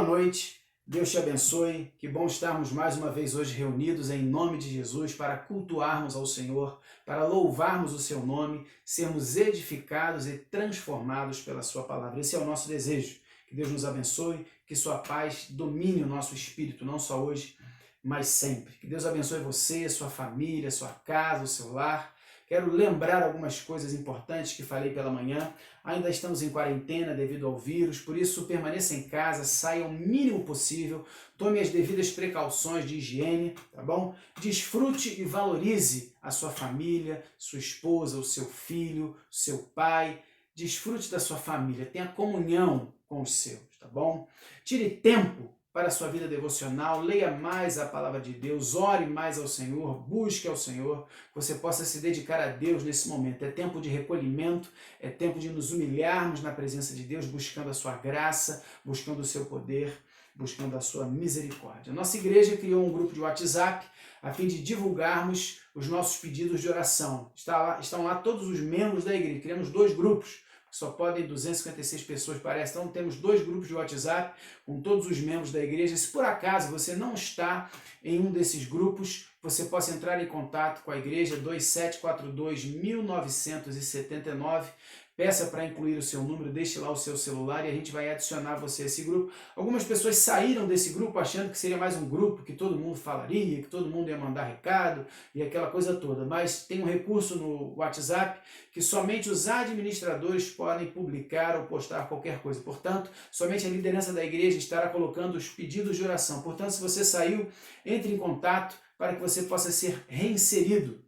noite, Deus te abençoe, que bom estarmos mais uma vez hoje reunidos em nome de Jesus para cultuarmos ao Senhor, para louvarmos o seu nome, sermos edificados e transformados pela sua palavra. Esse é o nosso desejo, que Deus nos abençoe, que sua paz domine o nosso espírito, não só hoje, mas sempre. Que Deus abençoe você, sua família, sua casa, o seu lar. Quero lembrar algumas coisas importantes que falei pela manhã. Ainda estamos em quarentena devido ao vírus, por isso permaneça em casa, saia o mínimo possível, tome as devidas precauções de higiene, tá bom? Desfrute e valorize a sua família, sua esposa, o seu filho, o seu pai. Desfrute da sua família, tenha comunhão com os seus, tá bom? Tire tempo para a sua vida devocional, leia mais a palavra de Deus, ore mais ao Senhor, busque ao Senhor, que você possa se dedicar a Deus nesse momento. É tempo de recolhimento, é tempo de nos humilharmos na presença de Deus, buscando a sua graça, buscando o seu poder, buscando a sua misericórdia. Nossa igreja criou um grupo de WhatsApp a fim de divulgarmos os nossos pedidos de oração. Estão lá todos os membros da igreja, criamos 2 grupos, só podem 256 pessoas, parece. Então temos 2 grupos de WhatsApp com todos os membros da igreja. Se por acaso você não está em um desses grupos, você possa entrar em contato com a igreja 2742-1979. Peça para incluir o seu número, deixe lá o seu celular e a gente vai adicionar você a esse grupo. Algumas pessoas saíram desse grupo achando que seria mais um grupo que todo mundo falaria, que todo mundo ia mandar recado e aquela coisa toda. Mas tem um recurso no WhatsApp que somente os administradores podem publicar ou postar qualquer coisa. Portanto, somente a liderança da igreja estará colocando os pedidos de oração. Portanto, se você saiu, entre em contato para que você possa ser reinserido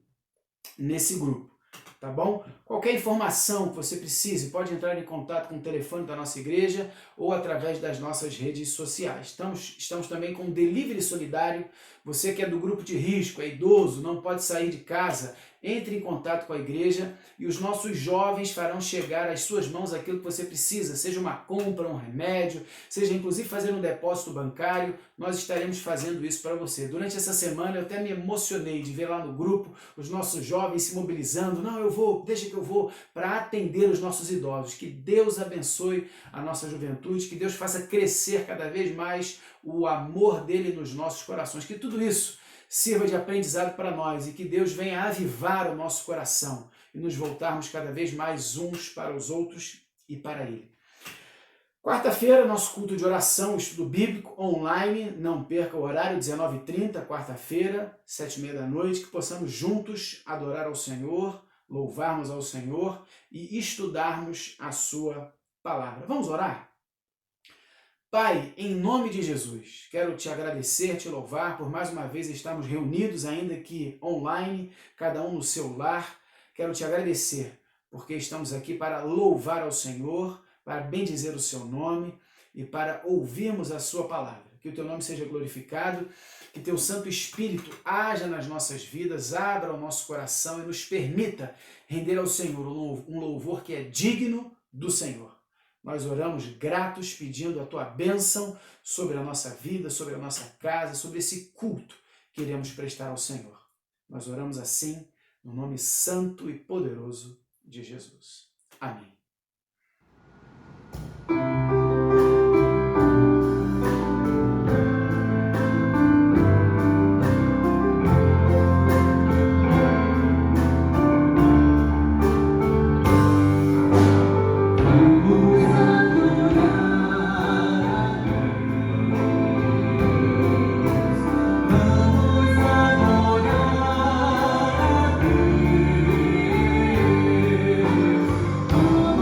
nesse grupo. Tá bom? Qualquer informação que você precise, pode entrar em contato com o telefone da nossa igreja ou através das nossas redes sociais. Estamos também com um delivery solidário. Você que é do grupo de risco, é idoso, não pode sair de casa, entre em contato com a igreja e os nossos jovens farão chegar às suas mãos aquilo que você precisa, seja uma compra, um remédio, seja inclusive fazer um depósito bancário, nós estaremos fazendo isso para você. Durante essa semana eu até me emocionei de ver lá no grupo os nossos jovens se mobilizando, não, eu vou, deixa que eu vou, para atender os nossos idosos. Que Deus abençoe a nossa juventude, que Deus faça crescer cada vez mais o amor dele nos nossos corações, que tudo isso sirva de aprendizado para nós e que Deus venha avivar o nosso coração e nos voltarmos cada vez mais uns para os outros e para Ele. Quarta-feira, nosso culto de oração, estudo bíblico online, não perca o horário, 19h30, quarta-feira, 7h30 da noite, que possamos juntos adorar ao Senhor, louvarmos ao Senhor e estudarmos a sua palavra. Vamos orar? Pai, em nome de Jesus, quero te agradecer, te louvar por mais uma vez estarmos reunidos, ainda que online, cada um no seu lar. Quero te agradecer porque estamos aqui para louvar ao Senhor, para bendizer o seu nome e para ouvirmos a sua palavra. Que o teu nome seja glorificado, que teu Santo Espírito haja nas nossas vidas, abra o nosso coração e nos permita render ao Senhor um louvor que é digno do Senhor. Nós oramos gratos, pedindo a tua bênção sobre a nossa vida, sobre a nossa casa, sobre esse culto que iremos prestar ao Senhor. Nós oramos assim, no nome santo e poderoso de Jesus. Amém. Oh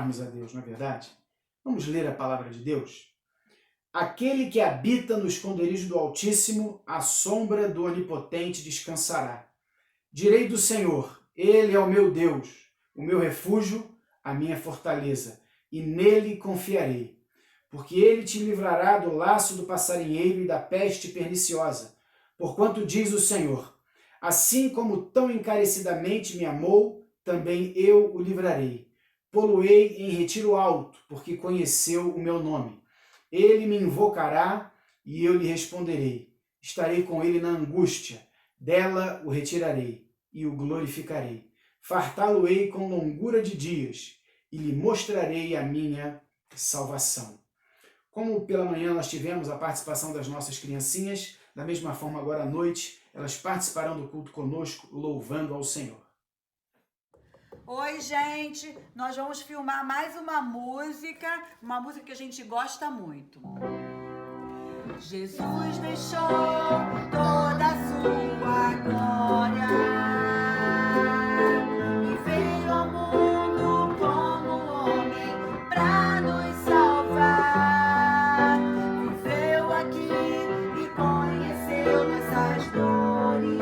orarmos a Deus, não é verdade? Vamos ler a palavra de Deus? Aquele que habita no esconderijo do Altíssimo, à sombra do Onipotente descansará. Direi do Senhor, Ele é o meu Deus, o meu refúgio, a minha fortaleza, e nele confiarei. Porque ele te livrará do laço do passarinheiro e da peste perniciosa. Porquanto diz o Senhor, assim como tão encarecidamente me amou, também eu o livrarei. Pô-lo-ei em retiro alto, porque conheceu o meu nome. Ele me invocará e eu lhe responderei. Estarei com ele na angústia, dela o retirarei e o glorificarei. Fartá-lo-ei com longura de dias e lhe mostrarei a minha salvação. Como pela manhã nós tivemos a participação das nossas criancinhas, da mesma forma agora à noite, elas participarão do culto conosco, louvando ao Senhor. Oi, gente! Nós vamos filmar mais uma música que a gente gosta muito. Jesus deixou toda a sua glória e veio ao mundo como homem pra nos salvar. Viveu aqui e conheceu nossas dores,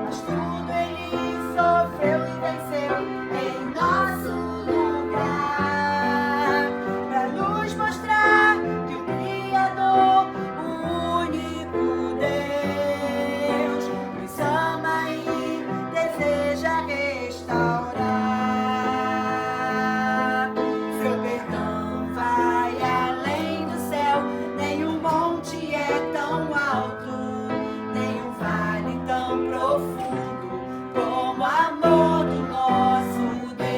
mas tudo ele sofreu e venceu em nosso lugar, pra nos mostrar que o Criador, o único Deus, nos ama e deseja restaurar. Seu perdão vai além do céu, nenhum monte é tão alto, nenhum vale tão profundo como o amor do nosso Deus.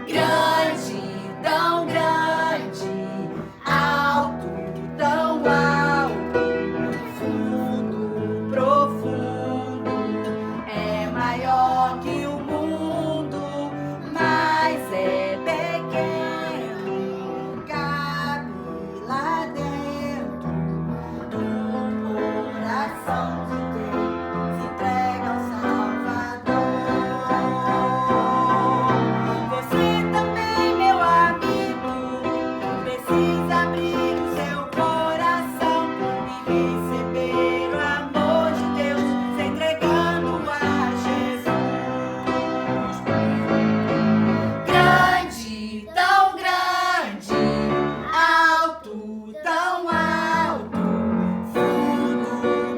Grande, tão grande, alto, tão alto, fundo, profundo, é maior que o mundo, mas é pequeno, cabe lá dentro do coração de quem se entrega ao Salvador. Você também, meu amigo, precisa abrir o seu coração e receber o amor de Deus, se entregando a Jesus. Grande, tão grande, alto, tão alto, fundo,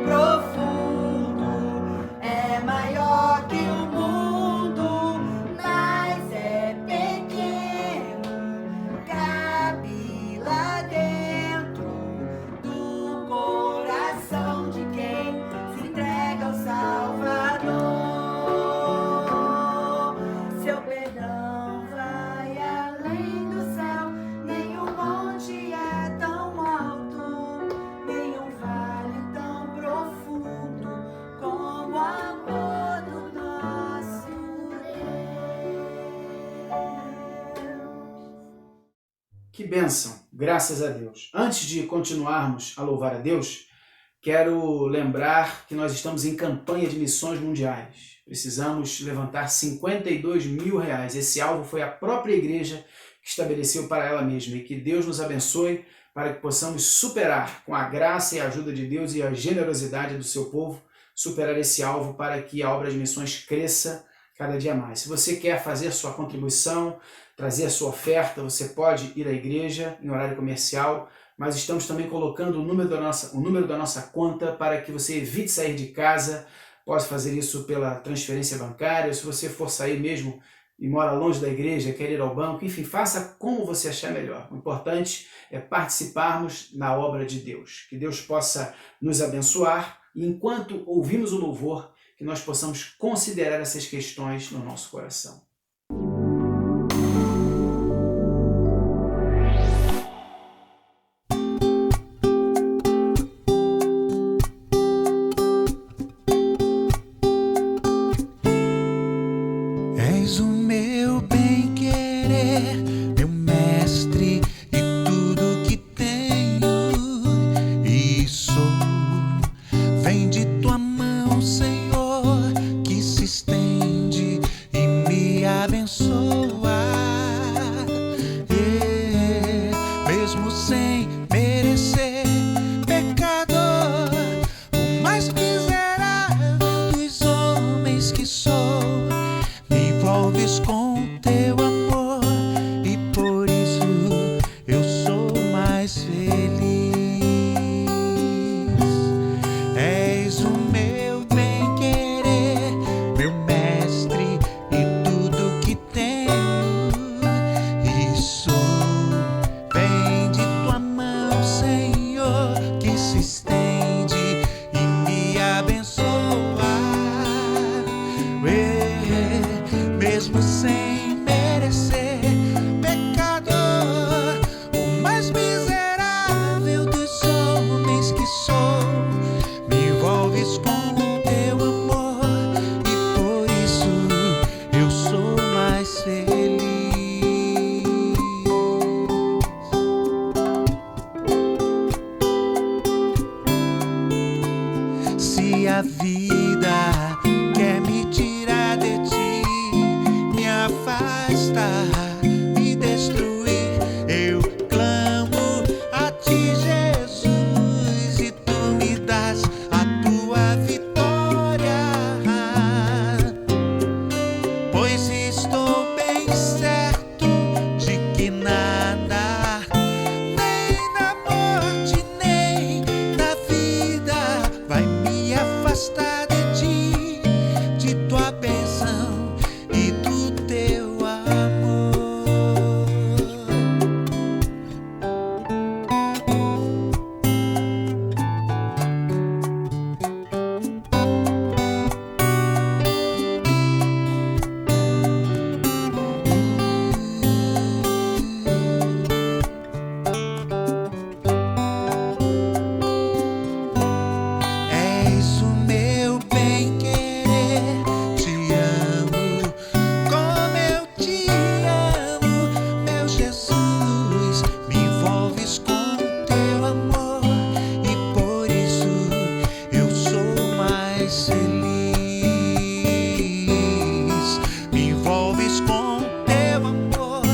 profundo, é maior que o mundo, mas é pequeno, cabe lá dentro do coração de quem se entrega ao Salvador. Seu perdão vai além do céu, nenhum monte é tão alto, nenhum vale tão profundo como o amor do nosso Deus. Que bênção, graças a Deus. Antes de continuarmos a louvar a Deus, quero lembrar que nós estamos em campanha de missões mundiais. Precisamos levantar 52 mil reais. Esse alvo foi a própria igreja que estabeleceu para ela mesma. E que Deus nos abençoe para que possamos superar, com a graça e a ajuda de Deus e a generosidade do seu povo, superar esse alvo para que a obra de missões cresça cada dia mais. Se você quer fazer sua contribuição, trazer a sua oferta, você pode ir à igreja em horário comercial, mas estamos também colocando o número da nossa conta para que você evite sair de casa. Pode fazer isso pela transferência bancária, se você for sair mesmo e mora longe da igreja, quer ir ao banco, enfim, faça como você achar melhor. O importante é participarmos na obra de Deus. Que Deus possa nos abençoar e enquanto ouvimos o louvor, que nós possamos considerar essas questões no nosso coração. És o meu bem-querer, meu mestre e tudo que tenho e sou. Vem de tua mão, Senhor, que se estende mais feliz. És o meu bem-querer, meu mestre e tudo que tenho. Isso vem de tua mão, Senhor, que se estende e me abençoa. Mesmo sem merecer, pecador, o mais miserável dos homens que sou, me envolves com o teu amor e por isso eu sou mais feliz. Se a vida quer me tirar de ti, me afastar, me destruir, eu clamo a ti, Jesus, e tu me das a tua vitória, pois estou bem certo de que nada, nem na morte, nem na vida, vai me afastar de ti, de tua bênção e do teu amor. És o meu bem-querer, te amo como eu te amo, meu Jesus, me envolves com teu amor e por isso eu sou mais feliz. Me envolves com teu amor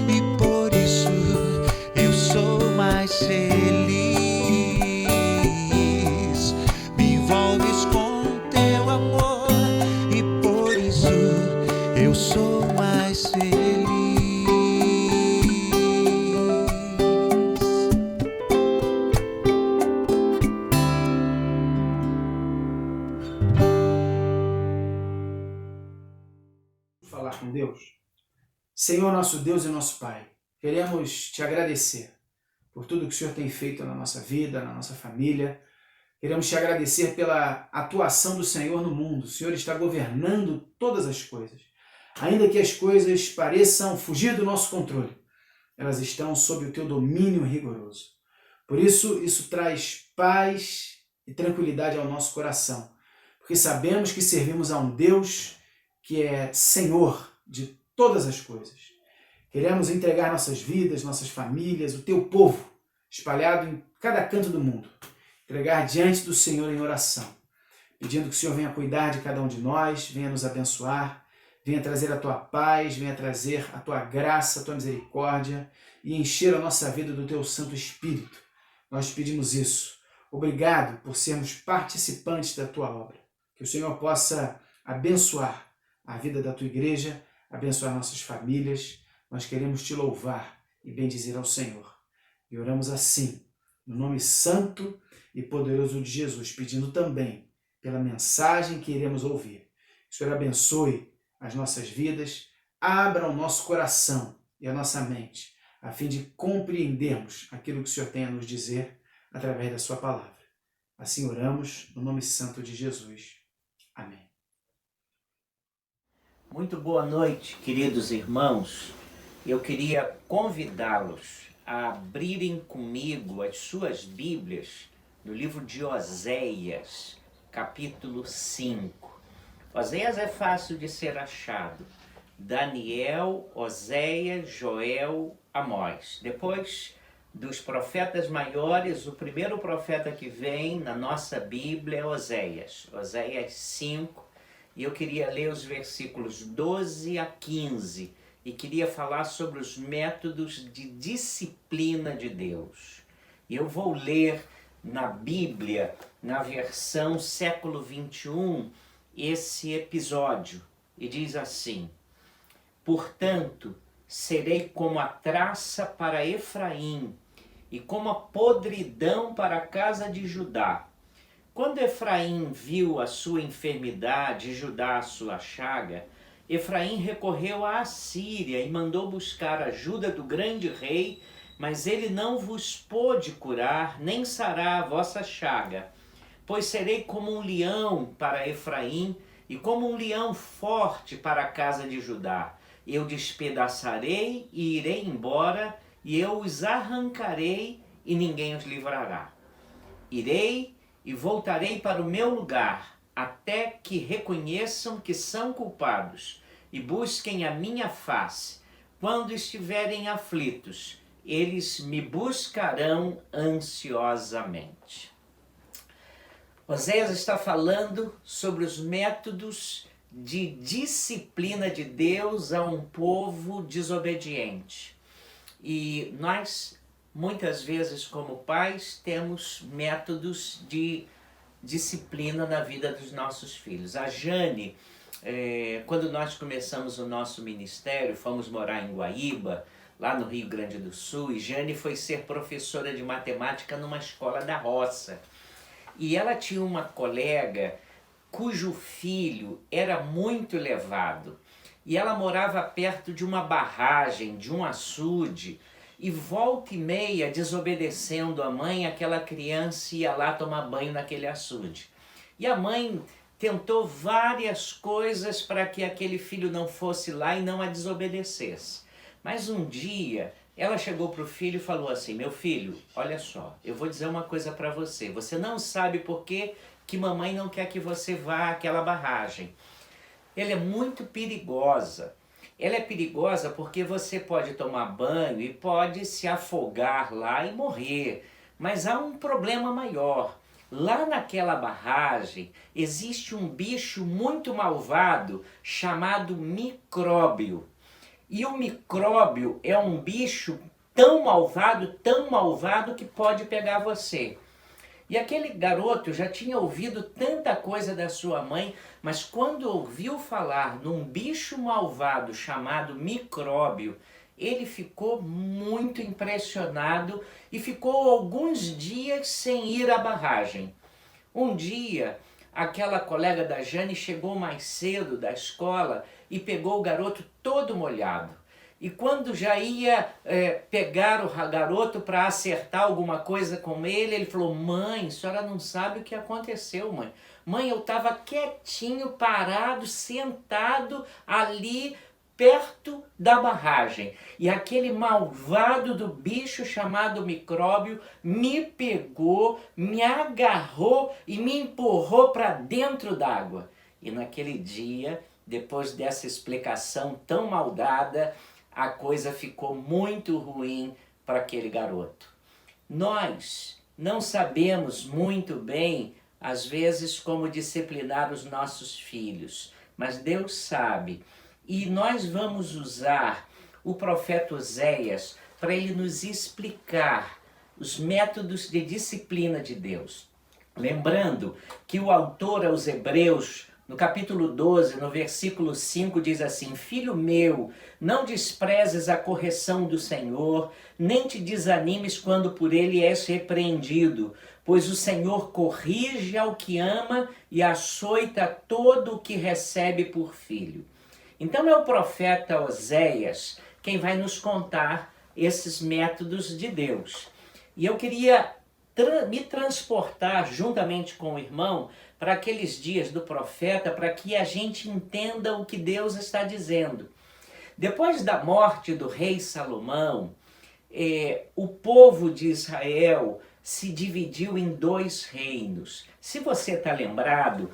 e por isso eu sou mais feliz. Me envolves com teu amor e por isso eu sou mais feliz. Falar com Deus. Senhor, nosso Deus e nosso Pai, queremos te agradecer por tudo que o Senhor tem feito na nossa vida, na nossa família. Queremos te agradecer pela atuação do Senhor no mundo. O Senhor está governando todas as coisas. Ainda que as coisas pareçam fugir do nosso controle, elas estão sob o teu domínio rigoroso. Por isso, isso traz paz e tranquilidade ao nosso coração, porque sabemos que servimos a um Deus que é Senhor de todas as coisas. Queremos entregar nossas vidas, nossas famílias, o teu povo, espalhado em cada canto do mundo, entregar diante do Senhor em oração, pedindo que o Senhor venha cuidar de cada um de nós, venha nos abençoar, venha trazer a tua paz, venha trazer a tua graça, a tua misericórdia e encher a nossa vida do teu Santo Espírito. Nós pedimos isso. Obrigado por sermos participantes da tua obra. Que o Senhor possa abençoar a vida da tua igreja, abençoar nossas famílias. Nós queremos te louvar e bendizer ao Senhor. E oramos assim, no nome santo e poderoso de Jesus, pedindo também pela mensagem que iremos ouvir. Que o Senhor abençoe as nossas vidas, abra o nosso coração e a nossa mente, a fim de compreendermos aquilo que o Senhor tem a nos dizer através da sua palavra. Assim oramos, no nome santo de Jesus. Amém. Muito boa noite, queridos irmãos. Eu queria convidá-los a abrirem comigo as suas Bíblias no livro de Oséias, capítulo 5. Oséias é fácil de ser achado. Daniel, Oséias, Joel, Amós. Depois dos profetas maiores, o primeiro profeta que vem na nossa Bíblia é Oséias. Oséias 5. E eu queria ler os versículos 12 a 15 e queria falar sobre os métodos de disciplina de Deus. Eu vou ler na Bíblia, na versão século 21, esse episódio. E diz assim: portanto, serei como a traça para Efraim e como a podridão para a casa de Judá. Quando Efraim viu a sua enfermidade e Judá a sua chaga, Efraim recorreu à Assíria e mandou buscar ajuda do grande rei, mas ele não vos pôde curar, nem sarar a vossa chaga. Pois serei como um leão para Efraim e como um leão forte para a casa de Judá. Eu despedaçarei e irei embora, e eu os arrancarei e ninguém os livrará. Irei e voltarei para o meu lugar, até que reconheçam que são culpados e busquem a minha face. Quando estiverem aflitos, eles me buscarão ansiosamente. Oséias está falando sobre os métodos de disciplina de Deus a um povo desobediente. E nós, muitas vezes, como pais, temos métodos de disciplina na vida dos nossos filhos. A Jane, quando nós começamos o nosso ministério, fomos morar em Guaíba, lá no Rio Grande do Sul, e Jane foi ser professora de matemática numa escola da roça. E ela tinha uma colega cujo filho era muito elevado. E ela morava perto de uma barragem, de um açude, e volta e meia, desobedecendo a mãe, aquela criança ia lá tomar banho naquele açude. E a mãe tentou várias coisas para que aquele filho não fosse lá e não a desobedecesse. Mas um dia ela chegou para o filho e falou assim: meu filho, olha só, eu vou dizer uma coisa para você. Você não sabe por que mamãe não quer que você vá àquela barragem. Ela é muito perigosa. Ela é perigosa porque você pode tomar banho e pode se afogar lá e morrer. Mas há um problema maior. Lá naquela barragem existe um bicho muito malvado chamado micróbio. E o micróbio é um bicho tão malvado que pode pegar você. E aquele garoto já tinha ouvido tanta coisa da sua mãe, mas quando ouviu falar num bicho malvado chamado micróbio, ele ficou muito impressionado e ficou alguns dias sem ir à barragem. Um dia, aquela colega da Jane chegou mais cedo da escola e pegou o garoto todo molhado. E quando já ia pegar o garoto para acertar alguma coisa com ele, ele falou: mãe, a senhora não sabe o que aconteceu, mãe. Mãe, eu estava quietinho, parado, sentado ali perto da barragem. E aquele malvado do bicho chamado micróbio me pegou, me agarrou e me empurrou para dentro d'água. E naquele dia, depois dessa explicação tão maldada, a coisa ficou muito ruim para aquele garoto. Nós não sabemos muito bem, às vezes, como disciplinar os nossos filhos, mas Deus sabe. E nós vamos usar o profeta Oséias para ele nos explicar os métodos de disciplina de Deus. Lembrando que o autor aos Hebreus, no capítulo 12, no versículo 5, diz assim: filho meu, não desprezes a correção do Senhor, nem te desanimes quando por ele és repreendido, pois o Senhor corrige ao que ama e açoita todo o que recebe por filho. Então é o profeta Oséias quem vai nos contar esses métodos de Deus. E eu queria me transportar juntamente com o irmão para aqueles dias do profeta, para que a gente entenda o que Deus está dizendo. Depois da morte do rei Salomão, o povo de Israel se dividiu em 2 reinos. Se você está lembrado,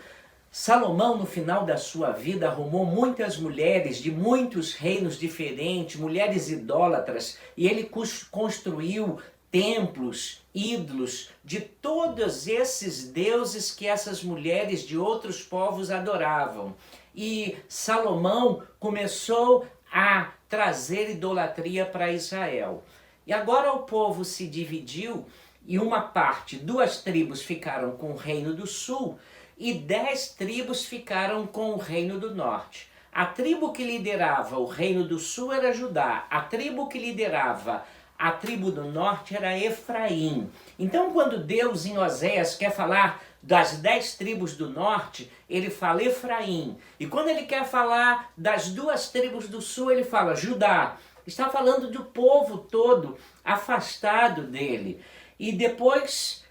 Salomão, no final da sua vida, arrumou muitas mulheres de muitos reinos diferentes, mulheres idólatras, e ele construiu templos, ídolos de todos esses deuses que essas mulheres de outros povos adoravam. E Salomão começou a trazer idolatria para Israel. E agora o povo se dividiu e uma parte, 2 tribos ficaram com o reino do sul e 10 tribos ficaram com o reino do norte. A tribo que liderava o reino do sul era Judá. A tribo que liderava a tribo do norte era Efraim. Então, quando Deus em Oséias quer falar das 10 tribos do norte, ele fala Efraim. E quando ele quer falar das 2 tribos do sul, ele fala Judá. Está falando do povo todo afastado dele. E depois,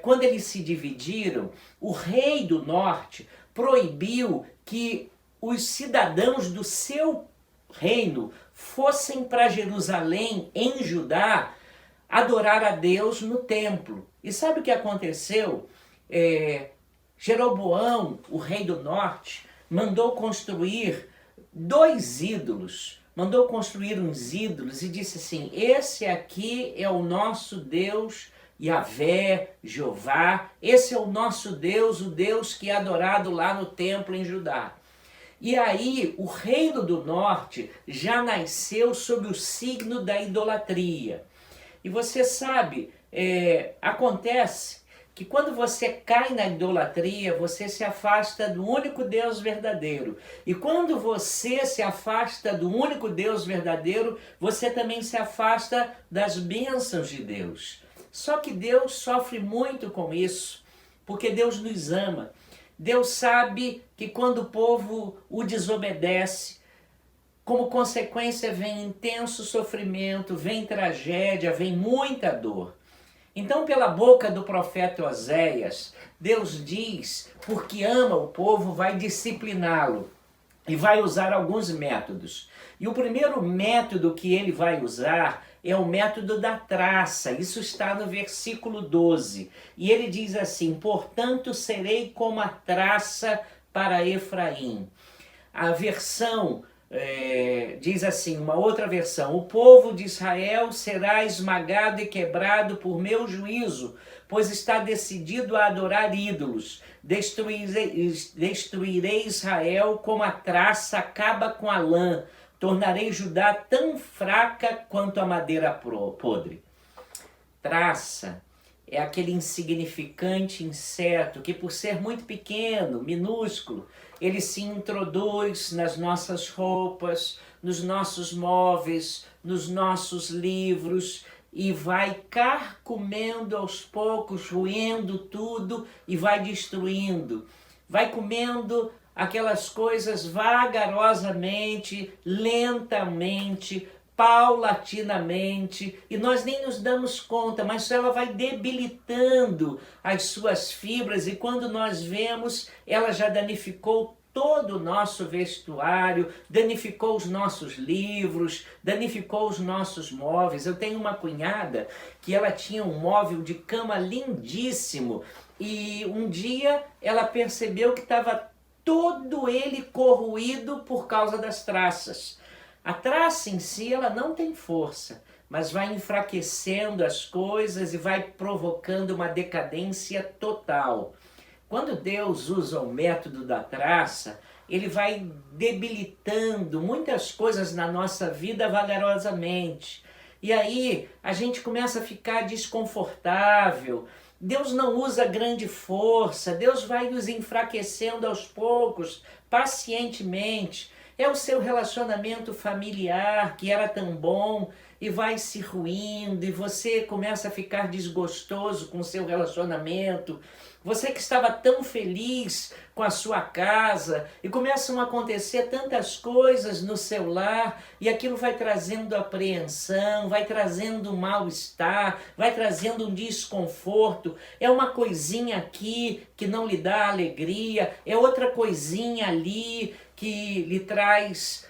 quando eles se dividiram, o rei do norte proibiu que os cidadãos do seu reino fossem para Jerusalém, em Judá, adorar a Deus no templo. E sabe o que aconteceu? Jeroboão, o rei do norte, mandou construir 2 ídolos. Mandou construir uns ídolos e disse assim: esse aqui é o nosso Deus, Yahvé, Jeová. Esse é o nosso Deus, o Deus que é adorado lá no templo em Judá. E aí o reino do norte já nasceu sob o signo da idolatria. E você sabe, acontece que quando você cai na idolatria, você se afasta do único Deus verdadeiro. E quando você se afasta do único Deus verdadeiro, você também se afasta das bênçãos de Deus. Só que Deus sofre muito com isso, porque Deus nos ama. Deus sabe que quando o povo o desobedece, como consequência vem intenso sofrimento, vem tragédia, vem muita dor. Então, pela boca do profeta Oséias, Deus diz, porque ama o povo, vai discipliná-lo e vai usar alguns métodos. E o primeiro método que ele vai usar é o método da traça. Isso está no versículo 12. E ele diz assim: portanto serei como a traça para Efraim. A versão diz assim, uma outra versão: o povo de Israel será esmagado e quebrado por meu juízo, pois está decidido a adorar ídolos. Destruirei Israel como a traça acaba com a lã. Tornarei Judá tão fraca quanto a madeira podre. Traça é aquele insignificante inseto que, por ser muito pequeno, minúsculo, ele se introduz nas nossas roupas, nos nossos móveis, nos nossos livros e vai carcomendo aos poucos, roendo tudo e vai destruindo. Vai comendo aquelas coisas vagarosamente, lentamente, paulatinamente, e nós nem nos damos conta, mas ela vai debilitando as suas fibras e quando nós vemos, ela já danificou todo o nosso vestuário, danificou os nossos livros, danificou os nossos móveis. Eu tenho uma cunhada que ela tinha um móvel de cama lindíssimo e um dia ela percebeu que estava todo ele corroído por causa das traças. A traça em si, ela não tem força, mas vai enfraquecendo as coisas e vai provocando uma decadência total. Quando Deus usa o método da traça, ele vai debilitando muitas coisas na nossa vida vagarosamente. E aí a gente começa a ficar desconfortável. Deus não usa grande força, Deus vai nos enfraquecendo aos poucos, pacientemente. É o seu relacionamento familiar que era tão bom e vai se ruindo e você começa a ficar desgostoso com o seu relacionamento. Você que estava tão feliz com a sua casa e começam a acontecer tantas coisas no seu lar e aquilo vai trazendo apreensão, vai trazendo um mal-estar, vai trazendo um desconforto. É uma coisinha aqui que não lhe dá alegria, é outra coisinha ali que lhe traz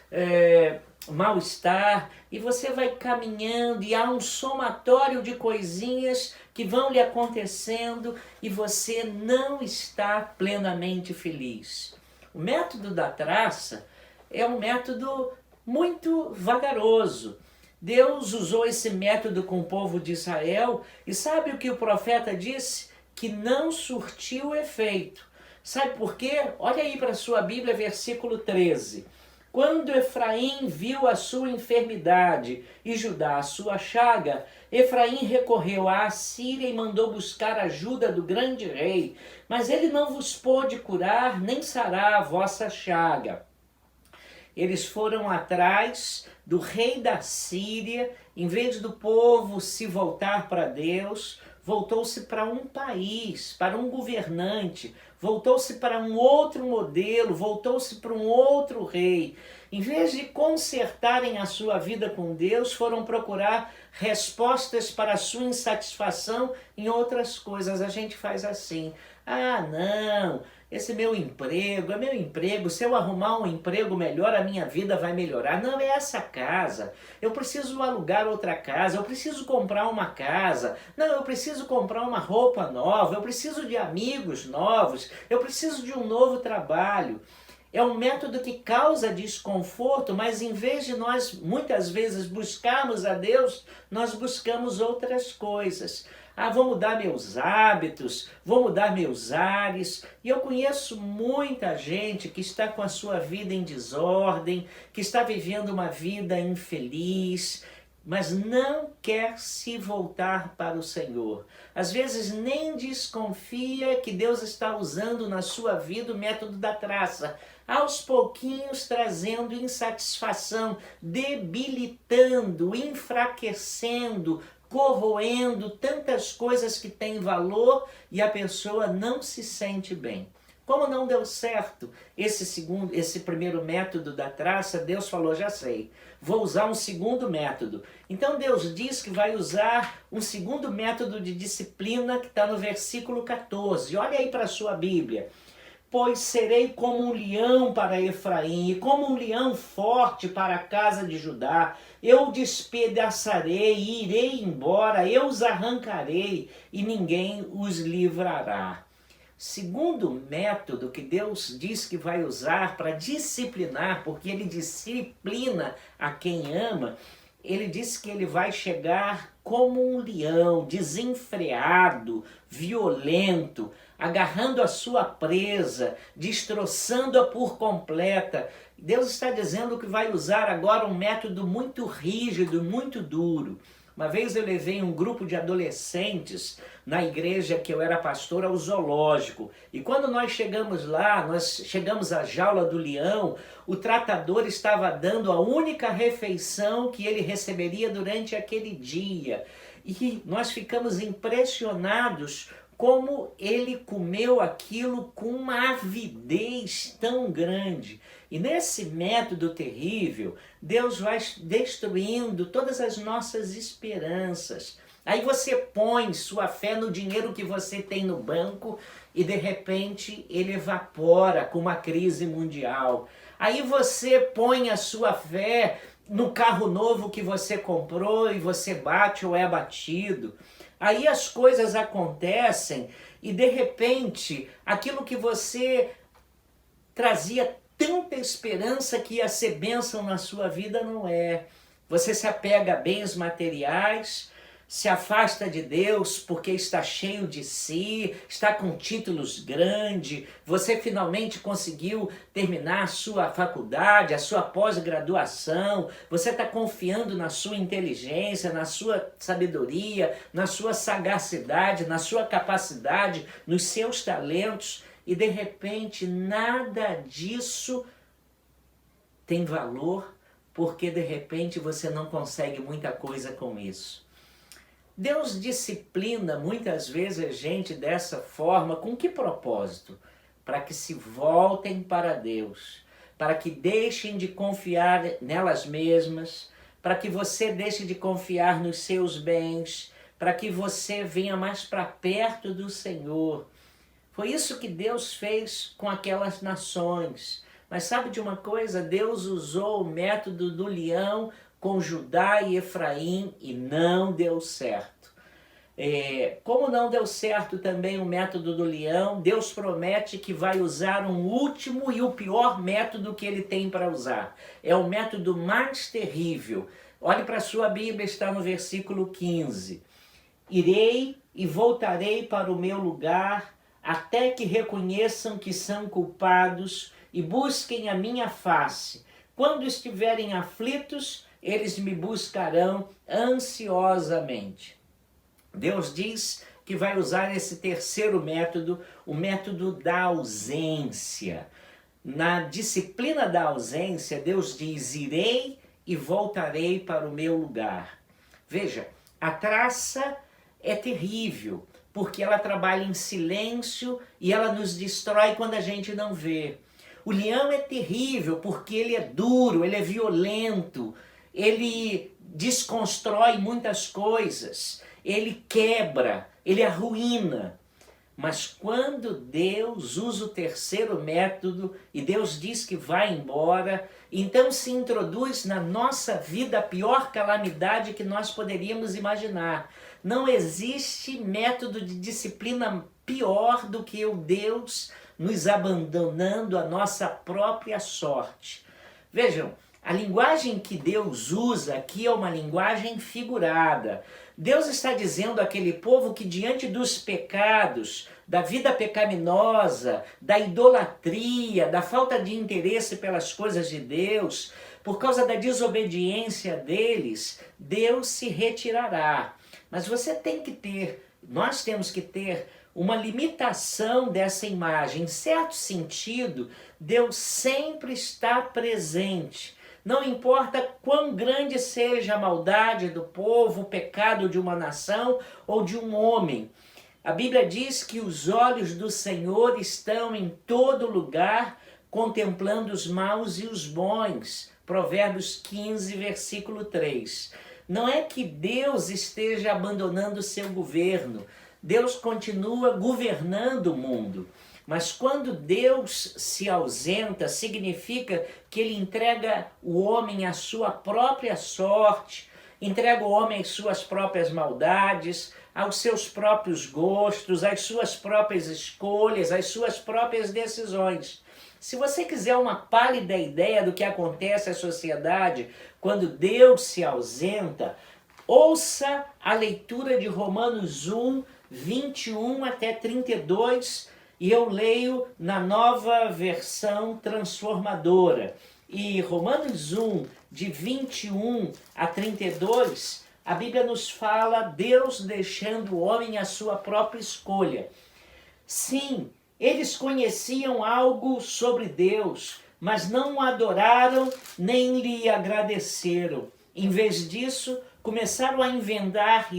mal-estar e você vai caminhando e há um somatório de coisinhas que vão lhe acontecendo e você não está plenamente feliz. O método da traça é um método muito vagaroso. Deus usou esse método com o povo de Israel e sabe o que o profeta disse? Que não surtiu efeito. Sabe por quê? Olha aí para a sua Bíblia, versículo 13. Quando Efraim viu a sua enfermidade e Judá a sua chaga, Efraim recorreu à Assíria e mandou buscar ajuda do grande rei. Mas ele não vos pôde curar, nem sarar a vossa chaga. Eles foram atrás do rei da Síria, em vez do povo se voltar para Deus, voltou-se para um país, para um governante, voltou-se para um outro modelo, voltou-se para um outro rei. Em vez de consertarem a sua vida com Deus, foram procurar respostas para a sua insatisfação em outras coisas. A gente faz assim: ah, não, esse meu emprego, é meu emprego, se eu arrumar um emprego melhor, a minha vida vai melhorar. Não, é essa casa, eu preciso alugar outra casa, eu preciso comprar uma casa, não, eu preciso comprar uma roupa nova, eu preciso de amigos novos, eu preciso de um novo trabalho. É um método que causa desconforto, mas em vez de nós muitas vezes buscarmos a Deus, nós buscamos outras coisas. Ah, vou mudar meus hábitos, vou mudar meus ares. E eu conheço muita gente que está com a sua vida em desordem, que está vivendo uma vida infeliz, mas não quer se voltar para o Senhor. Às vezes nem desconfia que Deus está usando na sua vida o método da traça, aos pouquinhos trazendo insatisfação, debilitando, enfraquecendo, corroendo tantas coisas que têm valor e a pessoa não se sente bem. Como não deu certo esse primeiro método da traça, Deus falou: já sei, vou usar um segundo método. Então Deus diz que vai usar um segundo método de disciplina que está no versículo 14. Olha aí para a sua Bíblia. Pois serei como um leão para Efraim, e como um leão forte para a casa de Judá. Eu despedaçarei e irei embora, eu os arrancarei e ninguém os livrará. Segundo método que Deus diz que vai usar para disciplinar, porque Ele disciplina a quem ama, Ele diz que Ele vai chegar como um leão, desenfreado, violento, agarrando a sua presa, destroçando-a por completa. Deus está dizendo que vai usar agora um método muito rígido, muito duro. Uma vez eu levei um grupo de adolescentes na igreja que eu era pastor ao zoológico. E quando nós chegamos lá, nós chegamos à jaula do leão, o tratador estava dando a única refeição que ele receberia durante aquele dia. E nós ficamos impressionados como ele comeu aquilo com uma avidez tão grande. E nesse método terrível, Deus vai destruindo todas as nossas esperanças. Aí você põe sua fé no dinheiro que você tem no banco e de repente ele evapora com uma crise mundial. Aí você põe a sua fé no carro novo que você comprou e você bate ou é abatido. Aí as coisas acontecem e de repente aquilo que você trazia tanta esperança que ia ser bênção na sua vida não é. Você se apega a bens materiais, se afasta de Deus porque está cheio de si, está com títulos grandes, você finalmente conseguiu terminar a sua faculdade, a sua pós-graduação, você está confiando na sua inteligência, na sua sabedoria, na sua sagacidade, na sua capacidade, nos seus talentos, e de repente nada disso tem valor, porque de repente você não consegue muita coisa com isso. Deus disciplina muitas vezes a gente dessa forma. Com que propósito? Para que se voltem para Deus, para que deixem de confiar nelas mesmas, para que você deixe de confiar nos seus bens, para que você venha mais para perto do Senhor. Foi isso que Deus fez com aquelas nações. Mas sabe de uma coisa? Deus usou o método do leão com Judá e Efraim e não deu certo. Como não deu certo também o método do leão, Deus promete que vai usar um último e o pior método que ele tem para usar. É o método mais terrível. Olhe para a sua Bíblia, está no versículo 15. Irei e voltarei para o meu lugar, até que reconheçam que são culpados e busquem a minha face. Quando estiverem aflitos, eles me buscarão ansiosamente. Deus diz que vai usar esse terceiro método, o método da ausência. Na disciplina da ausência, Deus diz: irei e voltarei para o meu lugar. Veja, a traça é terrível, porque ela trabalha em silêncio e ela nos destrói quando a gente não vê. O leão é terrível porque ele é duro, ele é violento, ele desconstrói muitas coisas, ele quebra, ele arruína. Mas quando Deus usa o terceiro método e Deus diz que vai embora, então se introduz na nossa vida a pior calamidade que nós poderíamos imaginar. Não existe método de disciplina pior do que o Deus nos abandonando à nossa própria sorte. Vejam, a linguagem que Deus usa aqui é uma linguagem figurada. Deus está dizendo àquele povo que diante dos pecados, da vida pecaminosa, da idolatria, da falta de interesse pelas coisas de Deus, por causa da desobediência deles, Deus se retirará. Mas nós temos que ter uma limitação dessa imagem. Em certo sentido, Deus sempre está presente. Não importa quão grande seja a maldade do povo, o pecado de uma nação ou de um homem. A Bíblia diz que os olhos do Senhor estão em todo lugar, contemplando os maus e os bons. Provérbios 15, versículo 3. Não é que Deus esteja abandonando o seu governo. Deus continua governando o mundo. Mas quando Deus se ausenta, significa que ele entrega o homem à sua própria sorte, entrega o homem às suas próprias maldades, aos seus próprios gostos, às suas próprias escolhas, às suas próprias decisões. Se você quiser uma pálida ideia do que acontece à sociedade quando Deus se ausenta, ouça a leitura de Romanos 1, 21 até 32, e eu leio na nova versão transformadora. E Romanos 1, de 21 a 32, a Bíblia nos fala Deus deixando o homem à sua própria escolha. Sim, eles conheciam algo sobre Deus, mas não o adoraram nem lhe agradeceram. Em vez disso, começaram a inventar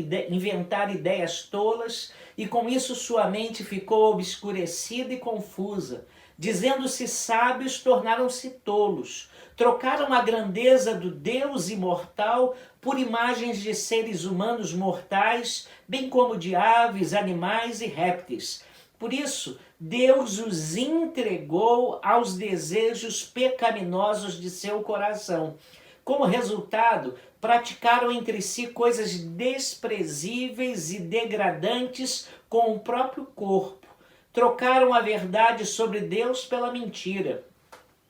ideias tolas e com isso sua mente ficou obscurecida e confusa. Dizendo-se sábios, tornaram-se tolos. Trocaram a grandeza do Deus imortal por imagens de seres humanos mortais, bem como de aves, animais e répteis. Por isso, Deus os entregou aos desejos pecaminosos de seu coração. Como resultado, praticaram entre si coisas desprezíveis e degradantes com o próprio corpo. Trocaram a verdade sobre Deus pela mentira.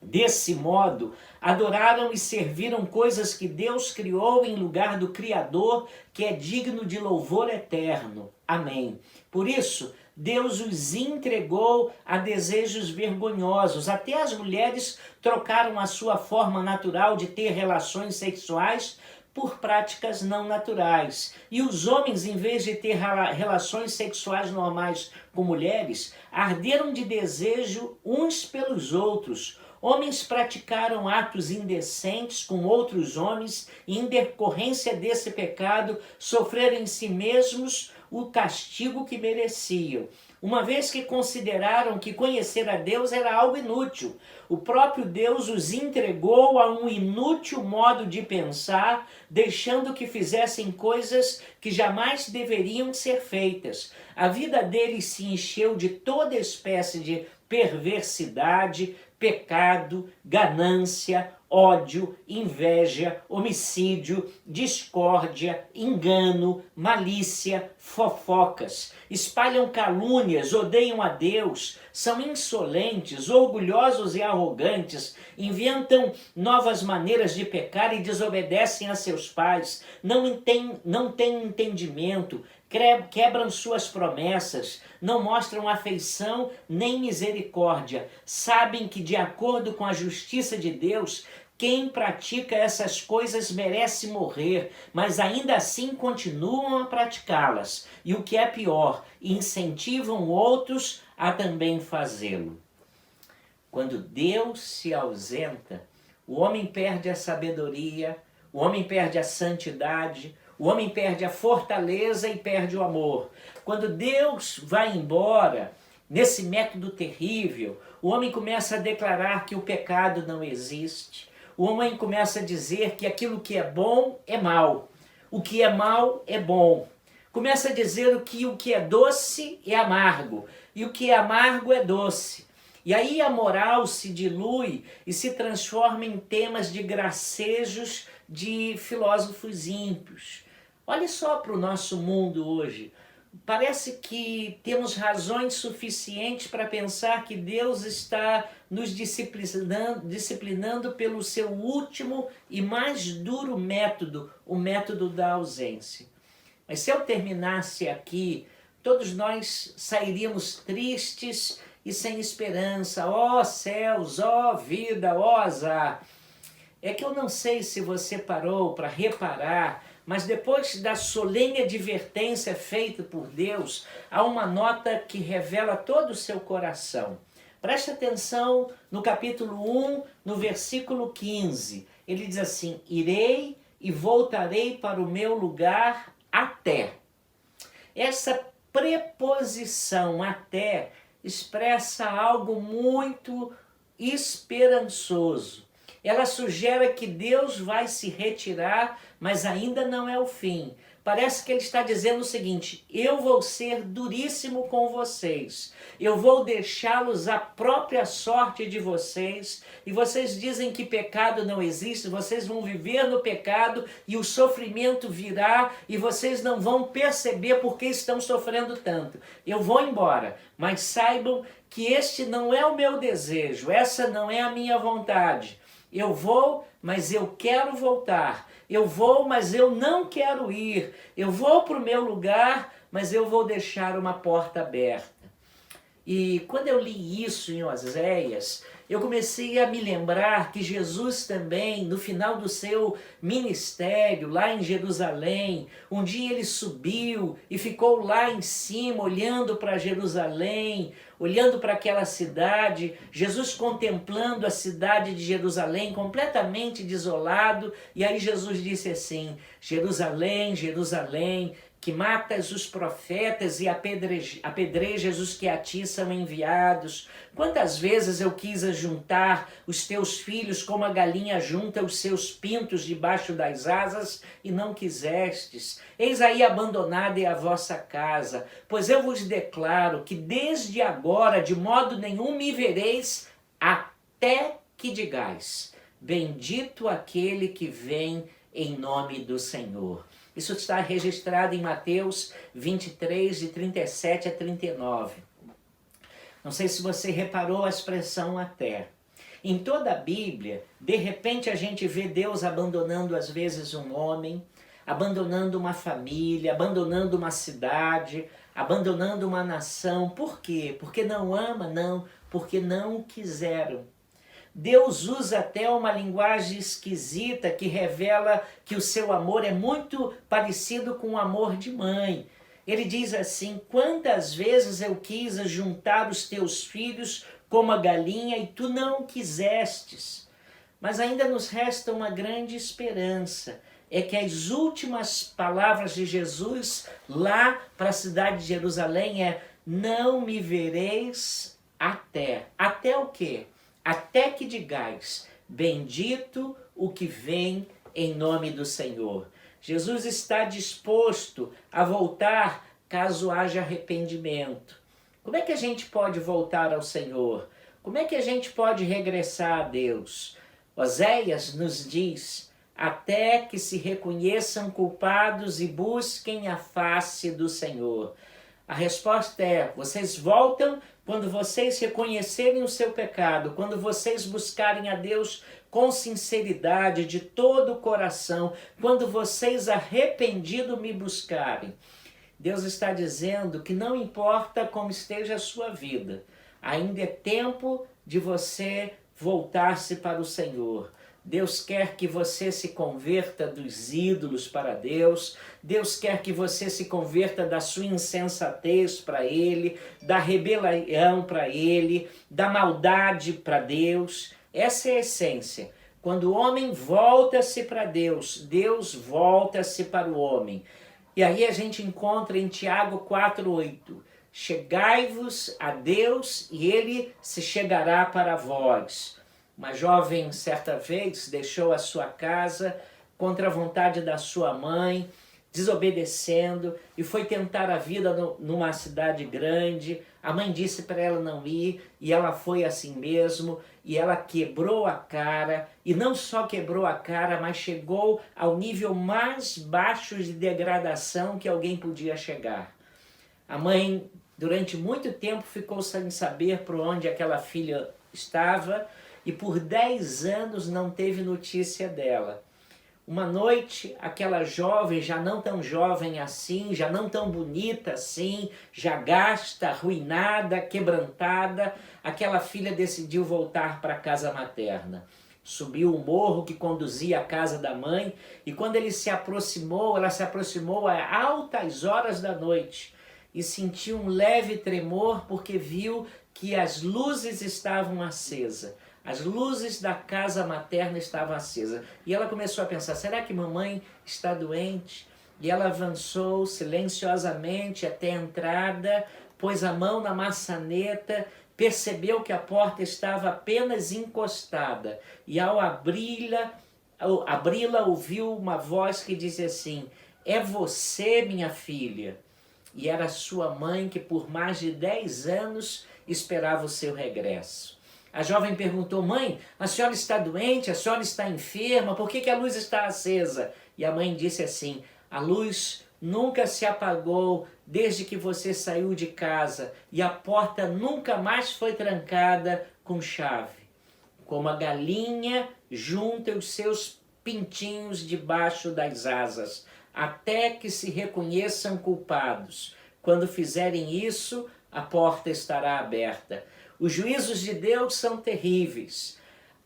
Desse modo, adoraram e serviram coisas que Deus criou em lugar do Criador, que é digno de louvor eterno. Amém. Por isso, Deus os entregou a desejos vergonhosos. Até as mulheres trocaram a sua forma natural de ter relações sexuais por práticas não naturais. E os homens, em vez de ter relações sexuais normais com mulheres, arderam de desejo uns pelos outros. Homens praticaram atos indecentes com outros homens e, em decorrência desse pecado, sofreram em si mesmos o castigo que mereciam. Uma vez que consideraram que conhecer a Deus era algo inútil, o próprio Deus os entregou a um inútil modo de pensar, deixando que fizessem coisas que jamais deveriam ser feitas. A vida deles se encheu de toda espécie de perversidade, pecado, ganância, ódio, inveja, homicídio, discórdia, engano, malícia, fofocas. Espalham calúnias, odeiam a Deus, são insolentes, orgulhosos e arrogantes, inventam novas maneiras de pecar e desobedecem a seus pais, não têm entendimento, quebram suas promessas, não mostram afeição nem misericórdia. Sabem que, de acordo com a justiça de Deus, quem pratica essas coisas merece morrer, mas ainda assim continuam a praticá-las. E o que é pior, incentivam outros a também fazê-lo. Quando Deus se ausenta, o homem perde a sabedoria, o homem perde a santidade, o homem perde a fortaleza e perde o amor. Quando Deus vai embora, nesse método terrível, o homem começa a declarar que o pecado não existe. O homem começa a dizer que aquilo que é bom é mal, o que é mal é bom. Começa a dizer que o que é doce é amargo e o que é amargo é doce. E aí a moral se dilui e se transforma em temas de gracejos de filósofos ímpios. Olha só para o nosso mundo hoje. Parece que temos razões suficientes para pensar que Deus está nos disciplinando pelo seu último e mais duro método, o método da ausência. Mas se eu terminasse aqui, todos nós sairíamos tristes e sem esperança. Ó céus, ó vida, ó azar. É que eu não sei se você parou para reparar, mas depois da solene advertência feita por Deus, há uma nota que revela todo o seu coração. Preste atenção no capítulo 1, no versículo 15. Ele diz assim: irei e voltarei para o meu lugar até. Essa preposição até expressa algo muito esperançoso. Ela sugere que Deus vai se retirar, mas ainda não é o fim. Parece que ele está dizendo o seguinte: eu vou ser duríssimo com vocês, eu vou deixá-los à própria sorte de vocês, e vocês dizem que pecado não existe, vocês vão viver no pecado e o sofrimento virá e vocês não vão perceber por que estão sofrendo tanto. Eu vou embora, mas saibam que este não é o meu desejo, essa não é a minha vontade. Eu vou, mas eu quero voltar. Eu vou, mas eu não quero ir. Eu vou para o meu lugar, mas eu vou deixar uma porta aberta. E quando eu li isso em Oséias, eu comecei a me lembrar que Jesus também, no final do seu ministério, lá em Jerusalém, um dia ele subiu e ficou lá em cima, olhando para Jerusalém, olhando para aquela cidade, Jesus contemplando a cidade de Jerusalém, completamente desolado, e aí Jesus disse assim: Jerusalém, Jerusalém, que matas os profetas e apedrejas os que a ti são enviados. Quantas vezes eu quis ajuntar os teus filhos como a galinha junta os seus pintos debaixo das asas, e não quisestes. Eis aí abandonada é a vossa casa, pois eu vos declaro que desde agora de modo nenhum me vereis, até que digais: bendito aquele que vem em nome do Senhor. Isso está registrado em Mateus 23, de 37 a 39. Não sei se você reparou a expressão até. Em toda a Bíblia, de repente a gente vê Deus abandonando às vezes um homem, abandonando uma família, abandonando uma cidade, abandonando uma nação. Por quê? Porque não ama? Não, porque não quiseram. Deus usa até uma linguagem esquisita que revela que o seu amor é muito parecido com o amor de mãe. Ele diz assim: quantas vezes eu quis juntar os teus filhos como a galinha e tu não quisestes. Mas ainda nos resta uma grande esperança. É que as últimas palavras de Jesus lá para a cidade de Jerusalém é: não me vereis até. Até o quê? Até que digais: bendito o que vem em nome do Senhor. Jesus está disposto a voltar caso haja arrependimento. Como é que a gente pode voltar ao Senhor? Como é que a gente pode regressar a Deus? Oséias nos diz: até que se reconheçam culpados e busquem a face do Senhor. A resposta é: vocês voltam quando vocês reconhecerem o seu pecado, quando vocês buscarem a Deus com sinceridade de todo o coração, quando vocês arrependidos me buscarem. Deus está dizendo que não importa como esteja a sua vida, ainda é tempo de você voltar-se para o Senhor. Deus quer que você se converta dos ídolos para Deus. Deus quer que você se converta da sua insensatez para Ele, da rebelião para Ele, da maldade para Deus. Essa é a essência. Quando o homem volta-se para Deus, Deus volta-se para o homem. E aí a gente encontra em Tiago 4,8, chegai-vos a Deus e ele se chegará para vós. Uma jovem, certa vez, deixou a sua casa contra a vontade da sua mãe, desobedecendo, e foi tentar a vida numa cidade grande. A mãe disse para ela não ir, e ela foi assim mesmo, e ela quebrou a cara, e não só quebrou a cara, mas chegou ao nível mais baixo de degradação que alguém podia chegar. A mãe, durante muito tempo, ficou sem saber por onde aquela filha estava, e por 10 anos não teve notícia dela. Uma noite, aquela jovem, já não tão jovem assim, já não tão bonita assim, já gasta, arruinada, quebrantada, aquela filha decidiu voltar para a casa materna. Subiu o morro que conduzia à casa da mãe, e quando ela se aproximou a altas horas da noite e sentiu um leve tremor porque viu que as luzes estavam acesas. As luzes da casa materna estavam acesas. E ela começou a pensar, será que mamãe está doente? E ela avançou silenciosamente até a entrada, pôs a mão na maçaneta, percebeu que a porta estava apenas encostada. E ao abri-la, ouviu uma voz que dizia assim, é você, minha filha? E era sua mãe que por mais de 10 anos esperava o seu regresso. A jovem perguntou, mãe, a senhora está doente? A senhora está enferma? Por que a luz está acesa? E a mãe disse assim, a luz nunca se apagou desde que você saiu de casa e a porta nunca mais foi trancada com chave. Como a galinha junta os seus pintinhos debaixo das asas, até que se reconheçam culpados. Quando fizerem isso, a porta estará aberta. Os juízos de Deus são terríveis.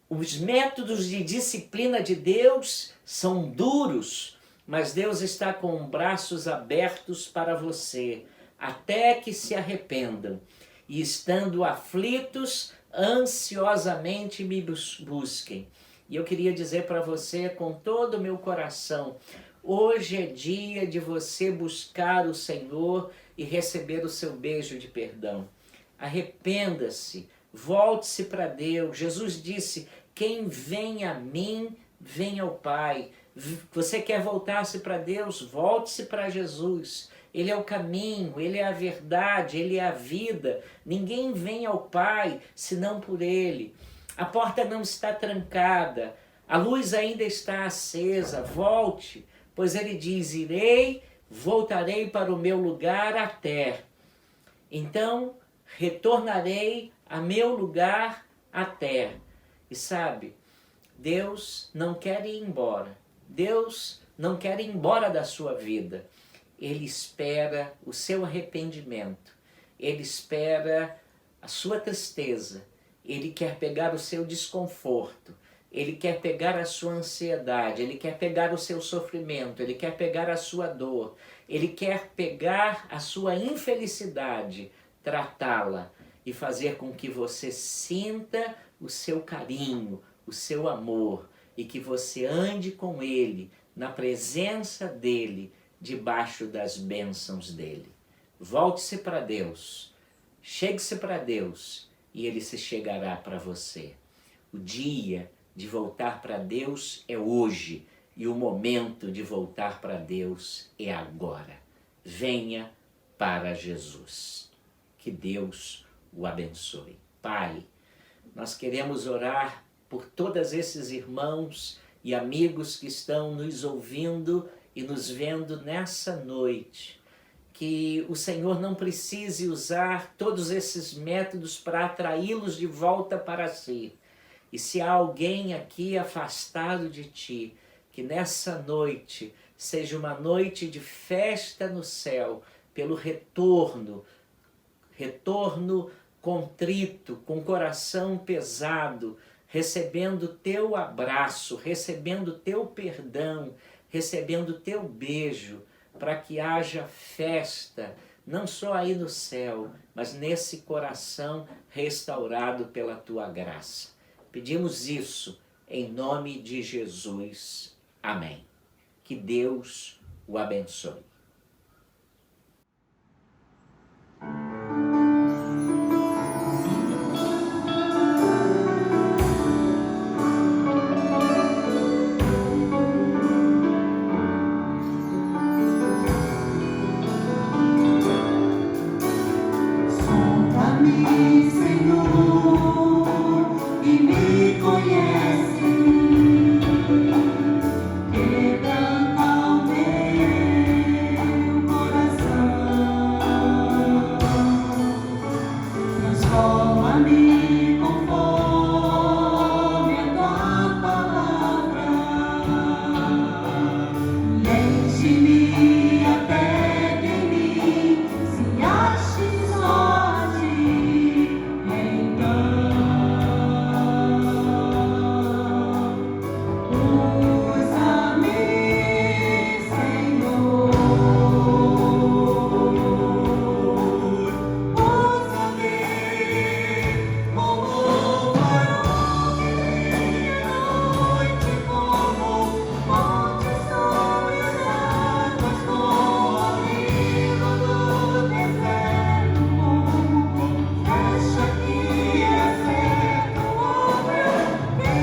Os métodos de disciplina de Deus são duros, mas Deus está com braços abertos para você, até que se arrependam. E estando aflitos, ansiosamente me busquem. E eu queria dizer para você com todo o meu coração, hoje é dia de você buscar o Senhor e receber o seu beijo de perdão. Arrependa-se, volte-se para Deus. Jesus disse, quem vem a mim, vem ao Pai. Você quer voltar-se para Deus? Volte-se para Jesus. Ele é o caminho, Ele é a verdade, Ele é a vida. Ninguém vem ao Pai senão por Ele. A porta não está trancada, a luz ainda está acesa. Volte, pois Ele diz, irei, voltarei para o meu lugar até. Então, retornarei a meu lugar até. E sabe, Deus não quer ir embora. Deus não quer ir embora da sua vida. Ele espera o seu arrependimento. Ele espera a sua tristeza. Ele quer pegar o seu desconforto. Ele quer pegar a sua ansiedade. Ele quer pegar o seu sofrimento. Ele quer pegar a sua dor. Ele quer pegar a sua infelicidade, tratá-la e fazer com que você sinta o seu carinho, o seu amor e que você ande com Ele, na presença dEle, debaixo das bênçãos dEle. Volte-se para Deus, chegue-se para Deus e Ele se chegará para você. O dia de voltar para Deus é hoje e o momento de voltar para Deus é agora. Venha para Jesus. Que Deus o abençoe. Pai, nós queremos orar por todos esses irmãos e amigos que estão nos ouvindo e nos vendo nessa noite. Que o Senhor não precise usar todos esses métodos para atraí-los de volta para si. E se há alguém aqui afastado de Ti, que nessa noite seja uma noite de festa no céu, pelo retorno contrito, com coração pesado, recebendo Teu abraço, recebendo Teu perdão, recebendo Teu beijo, para que haja festa, não só aí no céu, mas nesse coração restaurado pela Tua graça. Pedimos isso Em nome de Jesus. Amém. Que Deus o abençoe. Sonda-me, Senhor, e me conhece. Quebranta o meu coração. Transforma-me conforme a tua palavra. Enche-me até que em mim se ache só a ti. Então, usa-me, Senhor. Usa-me como farol que brilha à noite, como monte sobre as águas, como abrigo do deserto, como flecha que acerta o obra, que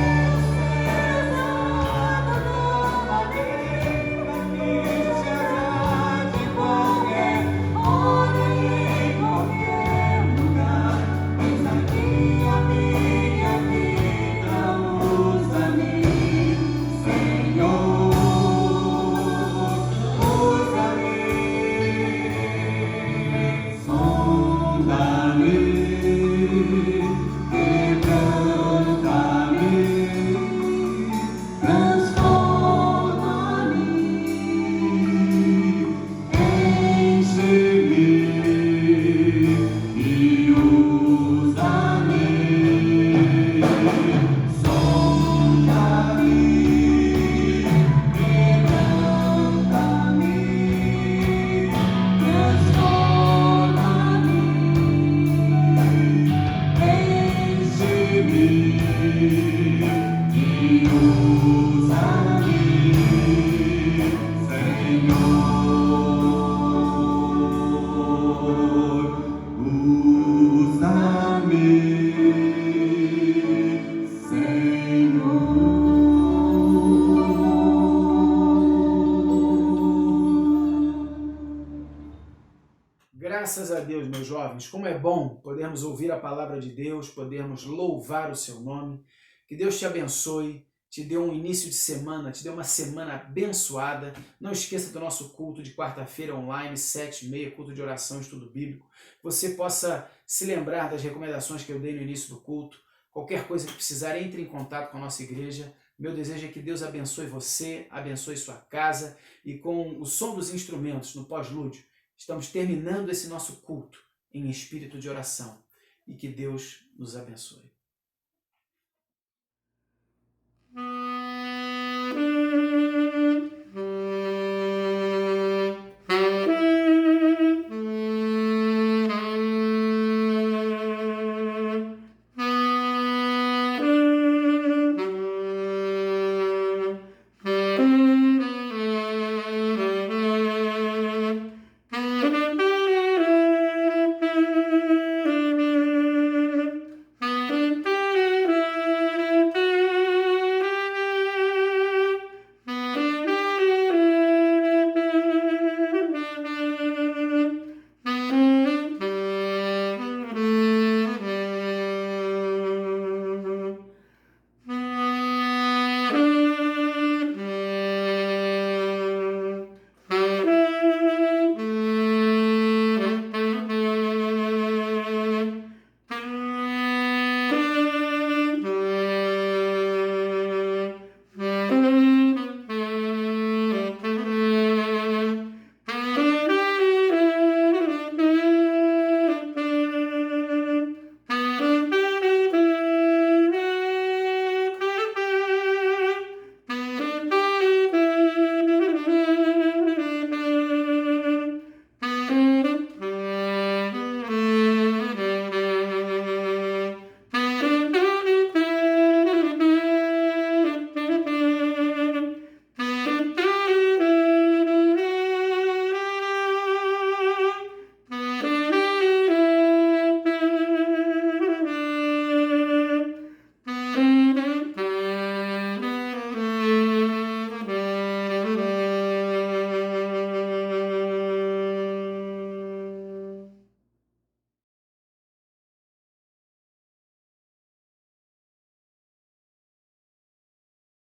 cesada nova vida que te agrade em qualquer hora e em qualquer lugar. Eis aqui a minha vida, usa-me, Senhor, usa-me. Sonda-me, quebranta-me, transforma-me, enche-me e usa-me. Sonda-me, quebranta-me, transforma-me, enche-me e usa-me, Graças a Deus, meus jovens, como é bom podermos ouvir a palavra de Deus, podermos louvar o seu nome. Que Deus te abençoe, te dê um início de semana, te dê uma semana abençoada. Não esqueça do nosso culto de quarta-feira online, 7h30, culto de oração, estudo bíblico. Você possa se lembrar das recomendações que eu dei no início do culto. Qualquer coisa que precisar, entre em contato com a nossa igreja. Meu desejo é que Deus abençoe você, abençoe sua casa, e com o som dos instrumentos no pós-lúdio, estamos terminando esse nosso culto em espírito de oração, e que Deus nos abençoe.